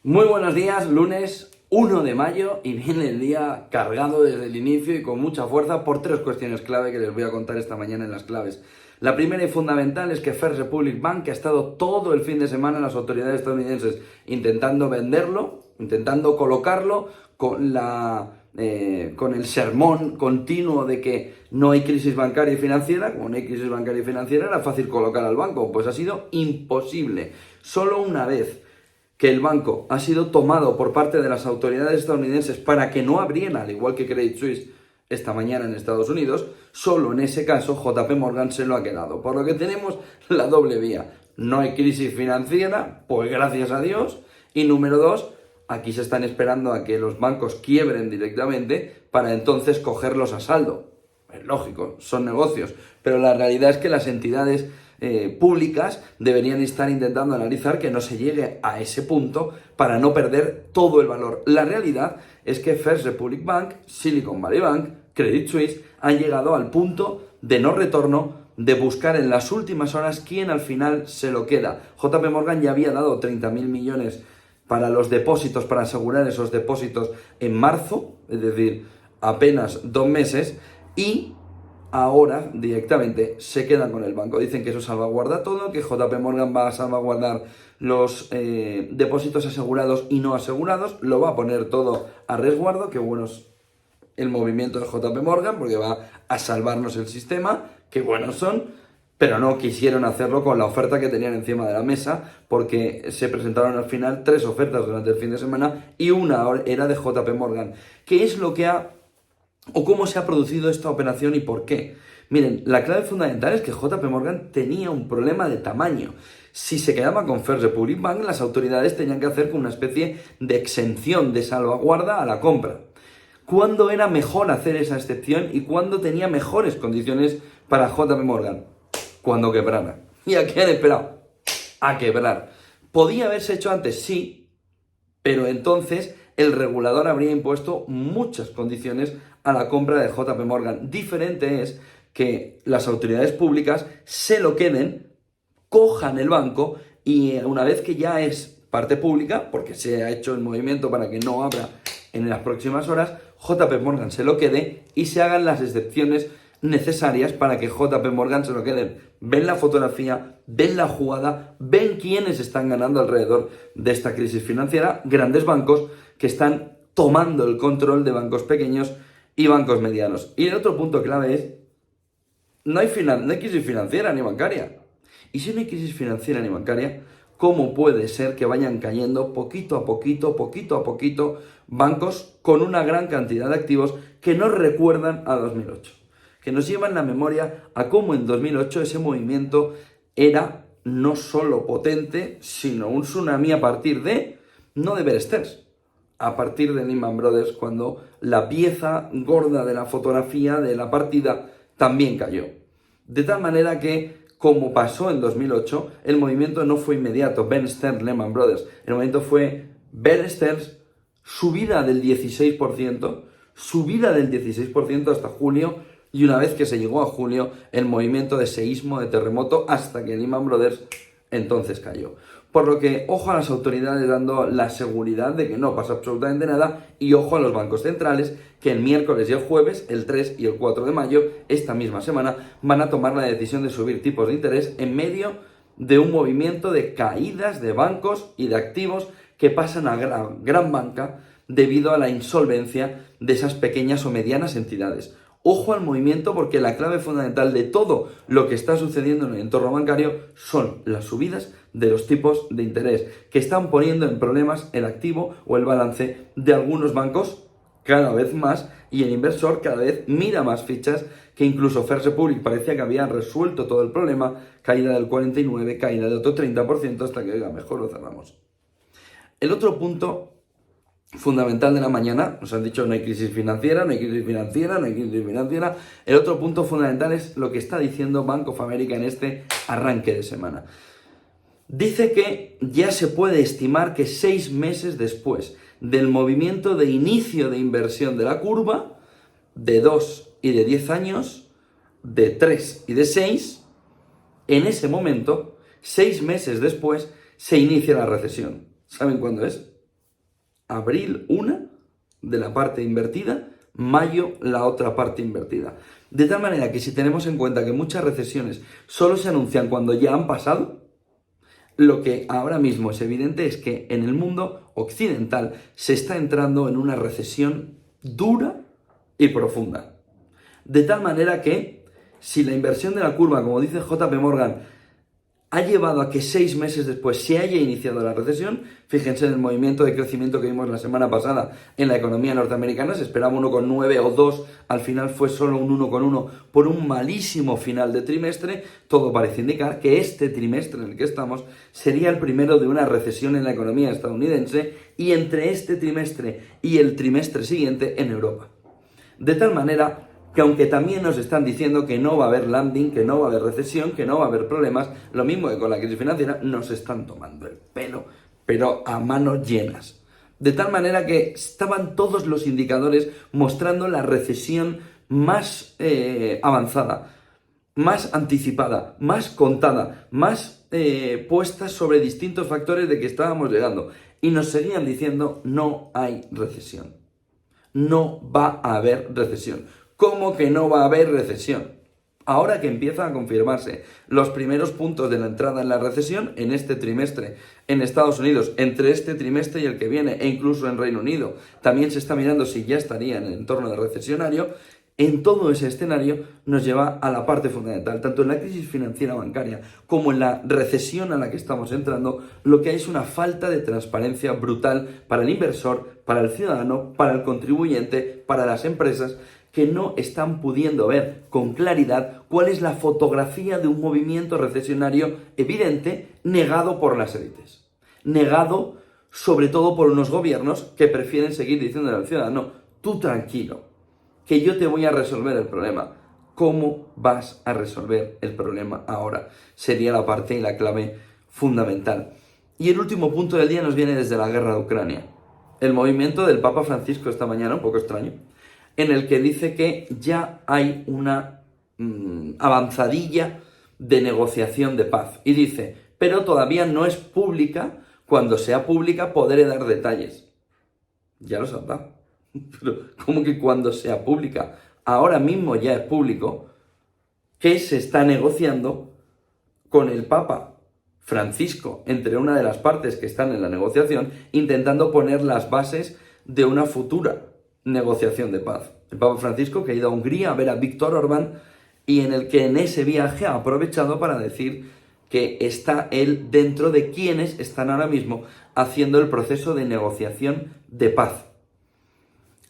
Muy buenos días, lunes 1 de mayo y viene el día cargado desde el inicio y con mucha fuerza por tres cuestiones clave que les voy a contar esta mañana en las claves. La primera y fundamental es que First Republic Bank ha estado todo el fin de semana en las autoridades estadounidenses intentando venderlo, intentando colocarlo con el sermón continuo de que no hay crisis bancaria y financiera. Como no hay crisis bancaria y financiera, era fácil colocar al banco. Pues ha sido imposible. Solo una vez que el banco ha sido tomado por parte de las autoridades estadounidenses para que no abriera, al igual que Credit Suisse esta mañana en Estados Unidos, solo en ese caso JP Morgan se lo ha quedado. Por lo que tenemos la doble vía. No hay crisis financiera, pues gracias a Dios. Y número dos, aquí se están esperando a que los bancos quiebren directamente para entonces cogerlos a saldo. Es lógico, son negocios. Pero la realidad es que las entidades públicas deberían estar intentando analizar que no se llegue a ese punto para no perder todo el valor. La realidad es que First Republic Bank, Silicon Valley Bank, Credit Suisse han llegado al punto de no retorno, de buscar en las últimas horas quién al final se lo queda. JP Morgan ya había dado 30.000 millones para los depósitos, para asegurar esos depósitos en marzo, es decir, apenas 2 meses, y ahora directamente se quedan con el banco. Dicen que eso salvaguarda todo, que JP Morgan va a salvaguardar los depósitos asegurados y no asegurados, lo va a poner todo a resguardo. Qué bueno es el movimiento de JP Morgan, porque va a salvarnos el sistema, qué buenos son, pero no quisieron hacerlo con la oferta que tenían encima de la mesa, porque se presentaron al final 3 ofertas durante el fin de semana y una era de JP Morgan. ¿Qué es lo que o cómo se ha producido esta operación y por qué? Miren, la clave fundamental es que JP Morgan tenía un problema de tamaño. Si se quedaba con First Republic Bank, las autoridades tenían que hacer con una especie de exención, de salvaguarda a la compra. ¿Cuándo era mejor hacer esa excepción y cuándo tenía mejores condiciones para JP Morgan? Cuando quebrara. ¿Y a qué han esperado? A quebrar. ¿Podía haberse hecho antes? Sí, pero entonces el regulador habría impuesto muchas condiciones a la compra de JP Morgan. Diferente es que las autoridades públicas se lo queden, cojan el banco y una vez que ya es parte pública, porque se ha hecho el movimiento para que no abra en las próximas horas, JP Morgan se lo quede y se hagan las excepciones necesarias para que JP Morgan se lo queden. Ven la fotografía, ven la jugada, ven quiénes están ganando alrededor de esta crisis financiera. Grandes bancos que están tomando el control de bancos pequeños y bancos medianos. Y el otro punto clave es, no hay crisis financiera ni bancaria. Y si no hay crisis financiera ni bancaria, ¿cómo puede ser que vayan cayendo poquito a poquito, bancos con una gran cantidad de activos que nos recuerdan a 2008? Que nos llevan la memoria a cómo en 2008 ese movimiento era no solo potente, sino un tsunami a partir de, no de Bear Stearns, a partir de Lehman Brothers, cuando la pieza gorda de la fotografía de la partida también cayó. De tal manera que, como pasó en 2008, el movimiento no fue inmediato, Bear Stearns, Lehman Brothers. El movimiento fue Bear Stearns, subida del 16% hasta julio, y una vez que se llegó a julio, el movimiento de seísmo, de terremoto, hasta que Lehman Brothers entonces cayó. Por lo que, ojo a las autoridades dando la seguridad de que no pasa absolutamente nada, y ojo a los bancos centrales que el miércoles y el jueves, el 3 y el 4 de mayo, esta misma semana, van a tomar la decisión de subir tipos de interés en medio de un movimiento de caídas de bancos y de activos que pasan a gran banca debido a la insolvencia de esas pequeñas o medianas entidades. Ojo al movimiento, porque la clave fundamental de todo lo que está sucediendo en el entorno bancario son las subidas de los tipos de interés, que están poniendo en problemas el activo o el balance de algunos bancos cada vez más, y el inversor cada vez mira más fichas, que incluso First Republic parecía que había resuelto todo el problema, caída del 49%, caída de otro 30%, hasta que, oiga, mejor lo cerramos. El otro punto fundamental de la mañana, nos han dicho no hay crisis financiera, no hay crisis financiera, no hay crisis financiera. El otro punto fundamental es lo que está diciendo Bank of America en este arranque de semana. Dice que ya se puede estimar que 6 meses después del movimiento de inicio de inversión de la curva, de 2 y de 10 años, de 3 y de 6, en ese momento, 6 meses después, se inicia la recesión. ¿Saben cuándo es? abril una de la parte invertida, mayo la otra parte invertida. De tal manera que si tenemos en cuenta que muchas recesiones solo se anuncian cuando ya han pasado, lo que ahora mismo es evidente es que en el mundo occidental se está entrando en una recesión dura y profunda. De tal manera que si la inversión de la curva, como dice JP Morgan, ha llevado a que 6 meses después se haya iniciado la recesión, fíjense en el movimiento de crecimiento que vimos la semana pasada en la economía norteamericana, se esperaba 1,9 o 2, al final fue solo un 1,1 por un malísimo final de trimestre. Todo parece indicar que este trimestre en el que estamos sería el primero de una recesión en la economía estadounidense y entre este trimestre y el trimestre siguiente en Europa. De tal manera que aunque también nos están diciendo que no va a haber landing, que no va a haber recesión, que no va a haber problemas, lo mismo que con la crisis financiera, nos están tomando el pelo, pero a manos llenas. De tal manera que estaban todos los indicadores mostrando la recesión más avanzada, más anticipada, más contada, más puesta sobre distintos factores de que estábamos llegando. Y nos seguían diciendo, no hay recesión. No va a haber recesión. ¿Cómo que no va a haber recesión? Ahora que empiezan a confirmarse los primeros puntos de la entrada en la recesión en este trimestre en Estados Unidos, entre este trimestre y el que viene, e incluso en Reino Unido, también se está mirando si ya estaría en el entorno de recesionario. En todo ese escenario nos lleva a la parte fundamental, tanto en la crisis financiera bancaria como en la recesión a la que estamos entrando, lo que hay es una falta de transparencia brutal para el inversor, para el ciudadano, para el contribuyente, para las empresas, que no están pudiendo ver con claridad cuál es la fotografía de un movimiento recesionario evidente negado por las élites. Negado sobre todo por unos gobiernos que prefieren seguir diciéndole al ciudadano, tú tranquilo, que yo te voy a resolver el problema. ¿Cómo vas a resolver el problema ahora? Sería la parte y la clave fundamental. Y el último punto del día nos viene desde la guerra de Ucrania. El movimiento del Papa Francisco esta mañana, un poco extraño, en el que dice que ya hay una avanzadilla de negociación de paz. Y dice, pero todavía no es pública, cuando sea pública podré dar detalles. Ya los has dado. Pero, ¿cómo que cuando sea pública? Ahora mismo ya es público que se está negociando con el Papa Francisco, entre una de las partes que están en la negociación, intentando poner las bases de una futura negociación de paz. El Papa Francisco que ha ido a Hungría a ver a Víctor Orbán y en el que en ese viaje ha aprovechado para decir que está él dentro de quienes están ahora mismo haciendo el proceso de negociación de paz.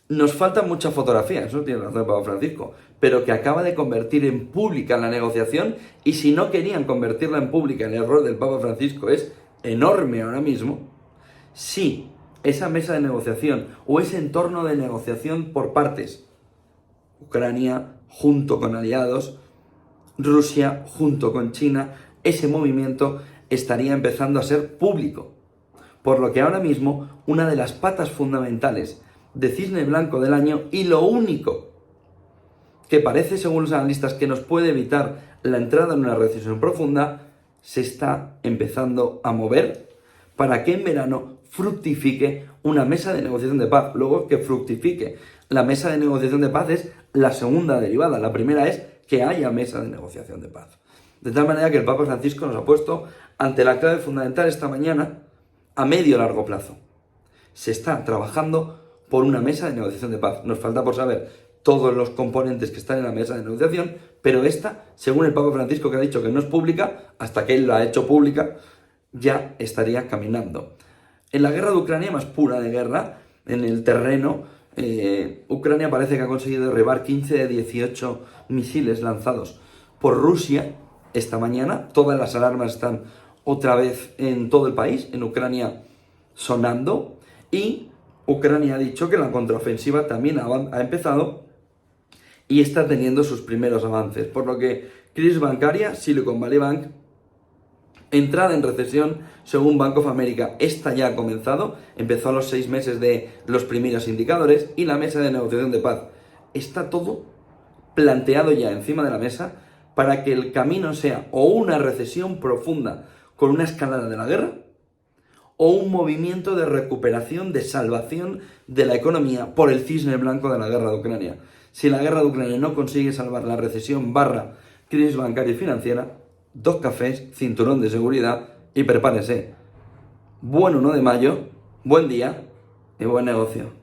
Nos falta mucha fotografía, eso tiene razón el Papa Francisco, pero que acaba de convertir en pública la negociación, y si no querían convertirla en pública, el error del Papa Francisco es enorme ahora mismo. Sí, esa mesa de negociación o ese entorno de negociación por partes, Ucrania junto con aliados, Rusia junto con China, ese movimiento estaría empezando a ser público. Por lo que ahora mismo una de las patas fundamentales de Cisne Blanco del año, y lo único que parece, según los analistas, que nos puede evitar la entrada en una recesión profunda, se está empezando a mover para que en verano fructifique una mesa de negociación de paz. Luego, que fructifique la mesa de negociación de paz es la segunda derivada. La primera es que haya mesa de negociación de paz. De tal manera que el Papa Francisco nos ha puesto ante la clave fundamental esta mañana a medio y largo plazo. Se está trabajando por una mesa de negociación de paz. Nos falta por saber todos los componentes que están en la mesa de negociación, pero esta, según el Papa Francisco, que ha dicho que no es pública, hasta que él la ha hecho pública, ya estaría caminando. En la guerra de Ucrania, más pura de guerra, en el terreno, Ucrania parece que ha conseguido derribar 15 de 18 misiles lanzados por Rusia esta mañana. Todas las alarmas están otra vez en todo el país, en Ucrania, sonando, y Ucrania ha dicho que la contraofensiva también ha empezado y está teniendo sus primeros avances. Por lo que crisis bancaria, Silicon Valley Bank, entrada en recesión según Bank of America. Esta ya ha comenzado, empezó a los 6 meses de los primeros indicadores, y la mesa de negociación de paz. Está todo planteado ya encima de la mesa para que el camino sea o una recesión profunda con una escalada de la guerra, o un movimiento de recuperación, de salvación de la economía por el cisne blanco de la guerra de Ucrania. Si la guerra de Ucrania no consigue salvar la recesión / crisis bancaria y financiera, 2 cafés, cinturón de seguridad y prepárese. Buen 1 de mayo, buen día y buen negocio.